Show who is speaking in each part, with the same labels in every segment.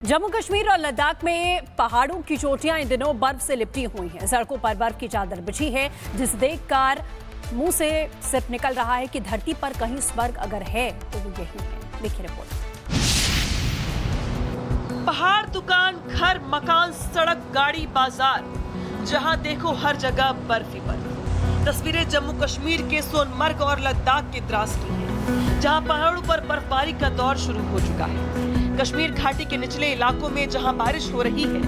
Speaker 1: जम्मू कश्मीर और लद्दाख में पहाड़ों की चोटियां इन दिनों बर्फ से लिपटी हुई हैं। सड़कों पर बर्फ की चादर बिछी है, जिसे देखकर मुंह से सिर्फ निकल रहा है कि धरती पर कहीं स्वर्ग अगर है तो वो यही है। देखिए रिपोर्ट।
Speaker 2: पहाड़, दुकान, घर, मकान, सड़क, गाड़ी, बाजार, जहां देखो हर जगह बर्फ ही बर्फ। तस्वीरें जम्मू कश्मीर के सोनमर्ग और लद्दाख के द्रास की हैं, जहां पहाड़ों पर बर्फबारी का दौर शुरू हो चुका है। कश्मीर घाटी के निचले इलाकों में जहां बारिश हो रही है,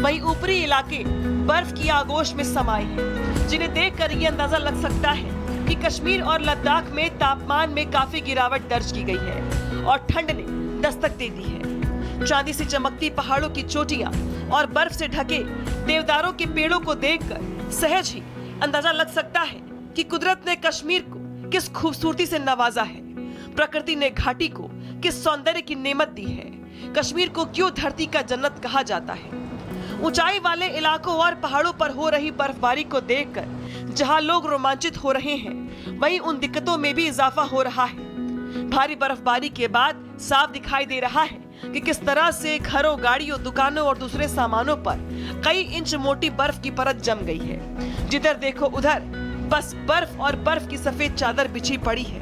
Speaker 2: वहीं ऊपरी इलाके बर्फ की आगोश में समाये हैं, जिन्हें देखकर ये अंदाजा लग सकता है कि कश्मीर और लद्दाख में तापमान में काफी गिरावट दर्ज की गई है और ठंड ने दस्तक दे दी है। चांदी से चमकती पहाड़ों की चोटियां और बर्फ से ढके देवदारों के पेड़ों को देखकर सहज ही अंदाजा लग सकता है कि कुदरत ने कश्मीर को किस खूबसूरती से नवाजा है। प्रकृति ने घाटी को किस सौंदर्य की नेमत दी है। कश्मीर को क्यों धरती का जन्नत कहा जाता है। ऊंचाई वाले इलाकों और पहाड़ों पर हो रही बर्फबारी को देखकर जहां लोग रोमांचित हो रहे हैं, वहीं उन दिक्कतों में भी इजाफा हो रहा है। भारी बर्फबारी के बाद साफ दिखाई दे रहा है कि किस तरह से घरों, गाड़ियों, दुकानों और दूसरे सामानों पर कई इंच मोटी बर्फ की परत जम गई है। जिधर देखो उधर बस बर्फ और बर्फ की सफेद चादर बिछी पड़ी है,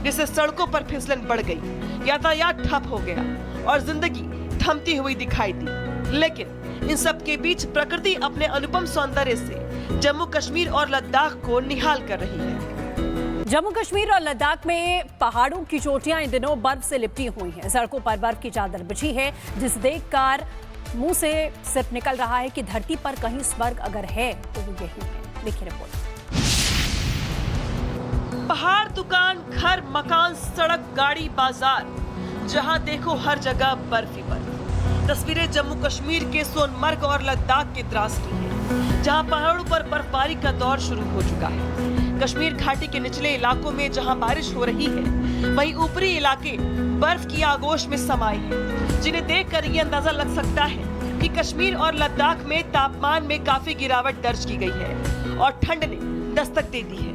Speaker 2: जिससे सड़कों पर फिसलन बढ़ गई, यातायात ठप हो गया और जिंदगी थमती हुई दिखाई दी। लेकिन इन सब के बीच प्रकृति अपने अनुपम सौंदर्य से जम्मू कश्मीर और लद्दाख को निहाल कर रही है।
Speaker 1: जम्मू कश्मीर और लद्दाख में पहाड़ों की चोटियां इन दिनों बर्फ से लिपटी हुई हैं। सड़कों पर बर्फ की चादर बिछी है, जिसे देखकर मुंह से सिर्फ निकल रहा है कि धरती पर कहीं स्वर्ग अगर है तो वो यही है। देखिए रिपोर्ट।
Speaker 2: पहाड़, दुकान, घर, मकान, सड़क, गाड़ी, बाजार, जहां देखो हर जगह बर्फ ही बर्फ। तस्वीरें जम्मू कश्मीर के सोनमर्ग और लद्दाख के द्रास की हैं, जहां पहाड़ों पर बर्फबारी का दौर शुरू हो चुका है। कश्मीर घाटी के निचले इलाकों में जहां बारिश हो रही है, वहीं ऊपरी इलाके बर्फ की आगोश में समाये हैं, जिन्हें देखकर ये अंदाजा लग सकता है कि कश्मीर और लद्दाख में तापमान में काफी गिरावट दर्ज की गई है और ठंड ने दस्तक दे दी है।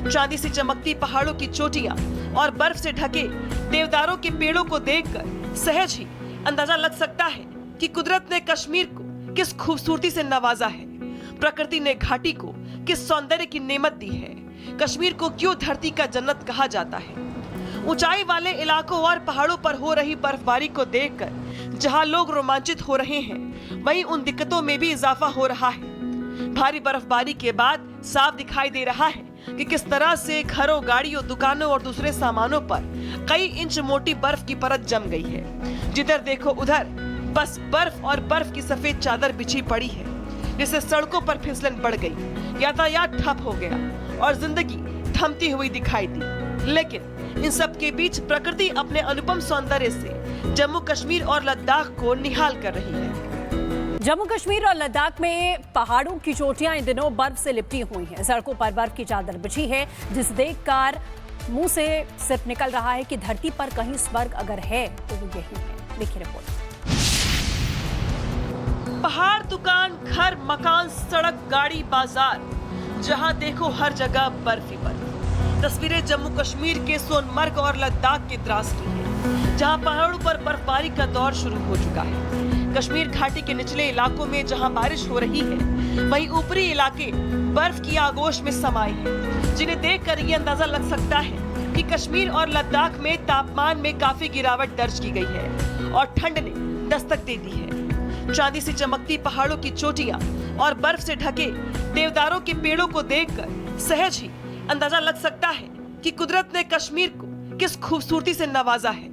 Speaker 2: चांदी से चमकती पहाड़ों की चोटियां और बर्फ से ढके देवदारों के पेड़ों को देखकर सहज ही अंदाजा लग सकता है कि कुदरत ने कश्मीर को किस खूबसूरती से नवाजा है। प्रकृति ने घाटी को किस सौंदर्य की नेमत दी है। कश्मीर को क्यों धरती का जन्नत कहा जाता है। ऊंचाई वाले इलाकों और पहाड़ों पर हो रही बर्फबारी को देखकर जहां लोग रोमांचित हो रहे हैं, वहीं उन दिक्कतों में भी इजाफा हो रहा है। भारी बर्फबारी के बाद साफ दिखाई दे रहा है कि किस तरह से घरों, गाड़ियों, दुकानों और दूसरे सामानों पर कई इंच मोटी बर्फ की परत जम गई है। जिधर देखो उधर बस बर्फ और बर्फ की सफेद चादर बिछी पड़ी है, जिससे सड़कों पर फिसलन बढ़ गई, यातायात ठप हो गया और जिंदगी थमती हुई दिखाई दी। लेकिन इन सब के बीच प्रकृति अपने अनुपम सौंदर्य से जम्मू कश्मीर और लद्दाख को निहाल कर रही है।
Speaker 1: जम्मू कश्मीर और लद्दाख में पहाड़ों की चोटियां इन दिनों बर्फ से लिपटी हुई हैं। सड़कों पर बर्फ की चादर बिछी है, जिसे देखकर मुंह से सिर्फ निकल रहा है कि धरती पर कहीं स्वर्ग अगर है तो वो यही है। देखिए रिपोर्ट।
Speaker 2: पहाड़, दुकान, घर, मकान, सड़क, गाड़ी, बाजार, जहां देखो हर जगह बर्फ ही बर्फ। तस्वीरें जम्मू कश्मीर के सोनमर्ग और लद्दाख के द्रास की हैं, जहां पहाड़ों पर बर्फबारी का दौर शुरू हो चुका है। कश्मीर घाटी के निचले इलाकों में जहां बारिश हो रही है, वहीं ऊपरी इलाके बर्फ की आगोश में समाये हैं, जिन्हें देखकर ये अंदाजा लग सकता है कि कश्मीर और लद्दाख में तापमान में काफी गिरावट दर्ज की गई है और ठंड ने दस्तक दे दी है। चांदी से चमकती पहाड़ों की चोटियां और बर्फ से ढके देवदारों के पेड़ों को देखकर सहज ही अंदाजा लग सकता है कि कुदरत ने कश्मीर को किस खूबसूरती से नवाजा है।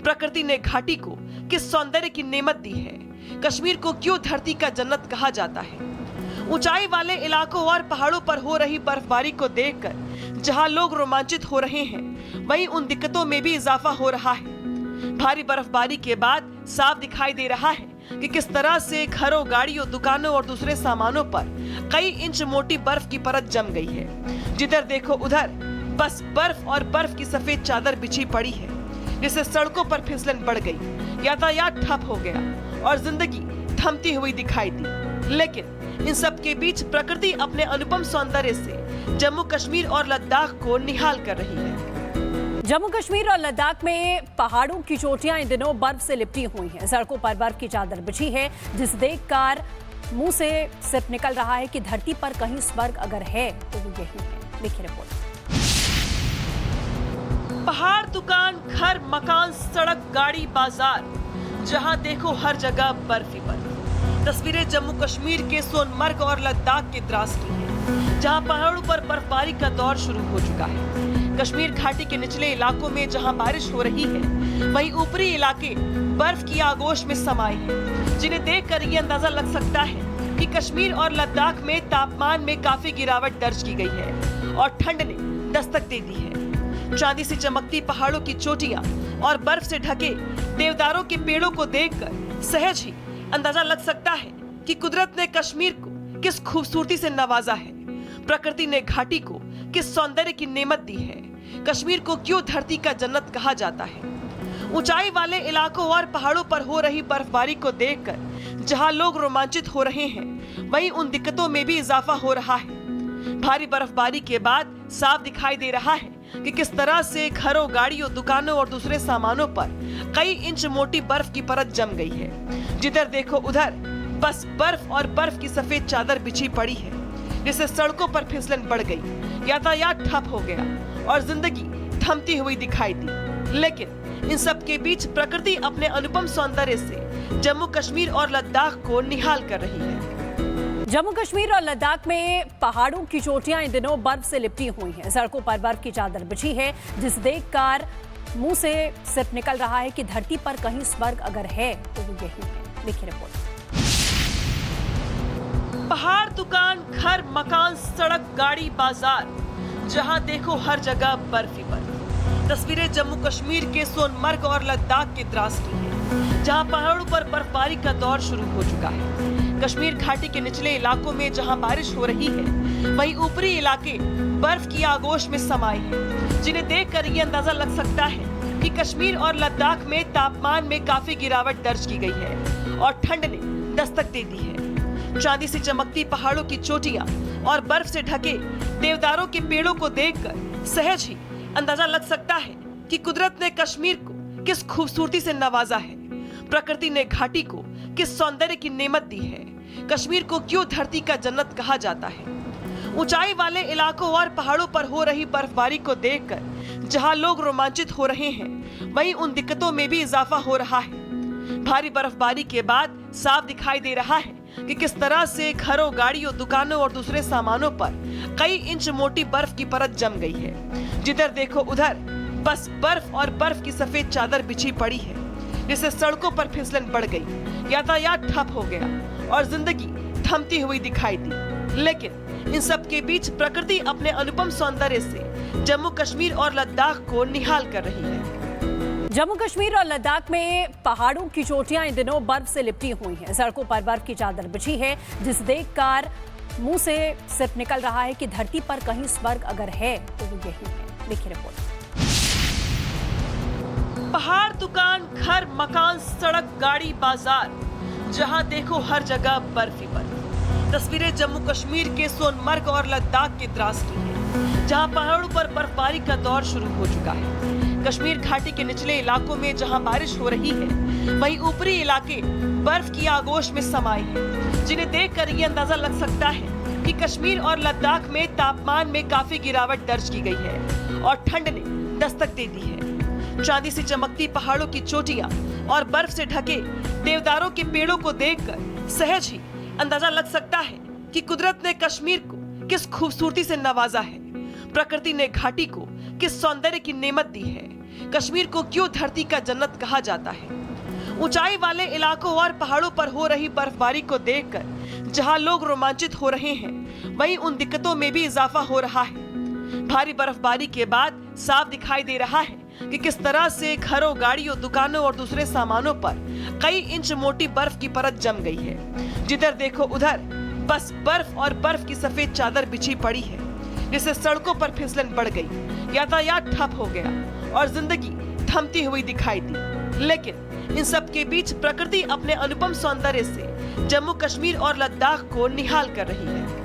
Speaker 2: प्रकृति ने घाटी को किस सौंदर्य की नेमत दी है। कश्मीर को क्यों धरती का जन्नत कहा जाता है। ऊंचाई वाले इलाकों और पहाड़ों पर हो रही बर्फबारी को देखकर जहां लोग रोमांचित हो रहे हैं, वहीं उन दिक्कतों में भी इजाफा हो रहा है। भारी बर्फबारी के बाद साफ दिखाई दे रहा है कि किस तरह से घरों, गाड़ियों, दुकानों और दूसरे सामानों पर कई इंच मोटी बर्फ की परत जम गई है। जिधर देखो उधर बस बर्फ और बर्फ की सफेद चादर बिछी पड़ी है, जिससे सड़कों पर फिसलन बढ़ गई, यातायात ठप हो गया और जिंदगी थमती हुई दिखाई दी। लेकिन इन सब के बीच प्रकृति अपने अनुपम सौंदर्य से जम्मू कश्मीर और लद्दाख को निहाल कर रही है।
Speaker 1: जम्मू कश्मीर और लद्दाख में पहाड़ों की चोटियां इन दिनों बर्फ से लिपटी हुई हैं। सड़कों पर बर्फ की चादर बिछी है, जिसे देखकर मुंह से सिर्फ निकल रहा है कि धरती पर कहीं स्वर्ग अगर है तो वो यही है। देखिए रिपोर्ट।
Speaker 2: पहाड़, दुकान, घर, मकान, सड़क, गाड़ी, बाजार, जहां देखो हर जगह बर्फ ही बर्फ। तस्वीरें जम्मू कश्मीर के सोनमर्ग और लद्दाख के द्रास की हैं, जहां पहाड़ों पर बर्फबारी का दौर शुरू हो चुका है। कश्मीर घाटी के निचले इलाकों में जहां बारिश हो रही है, वहीं ऊपरी इलाके बर्फ की आगोश में समाये हैं, जिन्हें देखकर ये अंदाजा लग सकता है कि कश्मीर और लद्दाख में तापमान में काफी गिरावट दर्ज की गई है और ठंड ने दस्तक दे दी है। चांदी से चमकती पहाड़ों की चोटियां और बर्फ से ढके देवदारों के पेड़ों को देखकर सहज ही अंदाजा लग सकता है कि कुदरत ने कश्मीर को किस खूबसूरती से नवाजा है। प्रकृति ने घाटी को किस सौंदर्य की नेमत दी है। कश्मीर को क्यों धरती का जन्नत कहा जाता है। ऊंचाई वाले इलाकों और पहाड़ों पर हो रही बर्फबारी को देखकर जहां लोग रोमांचित हो रहे हैं, वहीं उन दिक्कतों में भी इजाफा हो रहा है। भारी बर्फबारी के बाद साफ दिखाई दे रहा है कि किस तरह से घरों, गाड़ियों, दुकानों और दूसरे सामानों पर कई इंच मोटी बर्फ की परत जम गई है। जिधर देखो उधर बस बर्फ और बर्फ की सफेद चादर बिछी पड़ी है, जिससे सड़कों पर फिसलन बढ़ गई, यातायात ठप हो गया और जिंदगी थमती हुई दिखाई दी। लेकिन इन सब के बीच प्रकृति अपने अनुपम सौंदर्य से जम्मू कश्मीर और लद्दाख को निहाल कर रही है।
Speaker 1: जम्मू कश्मीर और लद्दाख में पहाड़ों की चोटियां इन दिनों बर्फ से लिपटी हुई हैं। सड़कों पर बर्फ की चादर बिछी है, जिसे देखकर मुंह से सिर्फ निकल रहा है कि धरती पर कहीं स्वर्ग अगर है तो वो यही है। देखिए रिपोर्ट।
Speaker 2: पहाड़, दुकान, घर, मकान, सड़क, गाड़ी, बाजार, जहां देखो हर जगह बर्फ ही बर्फ। तस्वीरें जम्मू कश्मीर के सोनमर्ग और लद्दाख के द्रास की हैं, जहां पहाड़ों पर बर्फबारी का दौर शुरू हो चुका है। कश्मीर घाटी के निचले इलाकों में जहां बारिश हो रही है, वहीं ऊपरी इलाके बर्फ की आगोश में समाये हैं, जिन्हें देखकर ये अंदाजा लग सकता है कि कश्मीर और लद्दाख में तापमान में काफी गिरावट दर्ज की गई है और ठंड ने दस्तक दे दी है। चांदी से चमकती पहाड़ों की चोटियां और बर्फ से ढके देवदारों के पेड़ों को देखकर सहज ही अंदाजा लग सकता है कि कुदरत ने कश्मीर को किस खूबसूरती से नवाजा है। प्रकृति ने घाटी को किस सौंदर्य की नेमत दी है। कश्मीर को क्यों धरती का जन्नत कहा जाता है। ऊंचाई वाले इलाकों और पहाड़ों पर हो रही बर्फबारी को देखकर जहां लोग रोमांचित हो रहे हैं, वहीं उन दिक्कतों में भी इजाफा हो रहा है। भारी बर्फबारी के बाद साफ दिखाई दे रहा है कि किस तरह से घरों, गाड़ियों, दुकानों और दूसरे सामानों पर कई इंच मोटी बर्फ की परत जम गई है। जिधर देखो उधर बस बर्फ और बर्फ की सफेद चादर बिछी पड़ी है, जिससे सड़कों पर फिसलन बढ़ गई, यातायात ठप हो गया और जिंदगी थमती हुई दिखाई दी। लेकिन इन सब के बीच प्रकृति अपने अनुपम सौंदर्य से जम्मू कश्मीर और लद्दाख को निहाल कर रही है।
Speaker 1: जम्मू कश्मीर और लद्दाख में पहाड़ों की चोटियां इन दिनों बर्फ से लिपटी हुई हैं। सड़कों पर बर्फ की चादर बिछी है, जिसे देखकर मुंह से सिर्फ निकल रहा है कि धरती पर कहीं स्वर्ग अगर है तो वो यही है। देखिए रिपोर्ट।
Speaker 2: पहाड़, दुकान, घर, मकान, सड़क, गाड़ी, बाजार, जहां देखो हर जगह बर्फ ही बर्फ। तस्वीरें जम्मू कश्मीर के सोनमर्ग और लद्दाख के द्रास की हैं, जहां पहाड़ों पर बर्फबारी का दौर शुरू हो चुका है। कश्मीर घाटी के निचले इलाकों में जहां बारिश हो रही है, वहीं ऊपरी इलाके बर्फ की आगोश में समाये हैं, जिन्हें देखकर ये अंदाजा लग सकता है कि कश्मीर और लद्दाख में तापमान में काफी गिरावट दर्ज की गई है और ठंड ने दस्तक दे दी है। चांदी से चमकती पहाड़ों की चोटियां और बर्फ से ढके देवदारों के पेड़ों को देखकर सहज ही अंदाजा लग सकता है कि कुदरत ने कश्मीर को किस खूबसूरती से नवाजा है। प्रकृति ने घाटी को किस सौंदर्य की नेमत दी है। कश्मीर को क्यों धरती का जन्नत कहा जाता है। ऊंचाई वाले इलाकों और पहाड़ों पर हो रही बर्फबारी को देखकर जहां लोग रोमांचित हो रहे हैं, वहीं उन दिक्कतों में भी इजाफा हो रहा है। भारी बर्फबारी के बाद साफ दिखाई दे रहा है कि किस तरह से घरों, गाड़ियों, दुकानों और दूसरे सामानों पर कई इंच मोटी बर्फ की परत जम गई है। जिधर देखो उधर बस बर्फ और बर्फ की सफेद चादर बिछी पड़ी है, जिससे सड़कों पर फिसलन बढ़ गई, यातायात ठप हो गया और जिंदगी थमती हुई दिखाई दी। लेकिन इन सब के बीच प्रकृति अपने अनुपम सौंदर्य से जम्मू कश्मीर और लद्दाख को निहाल कर रही है।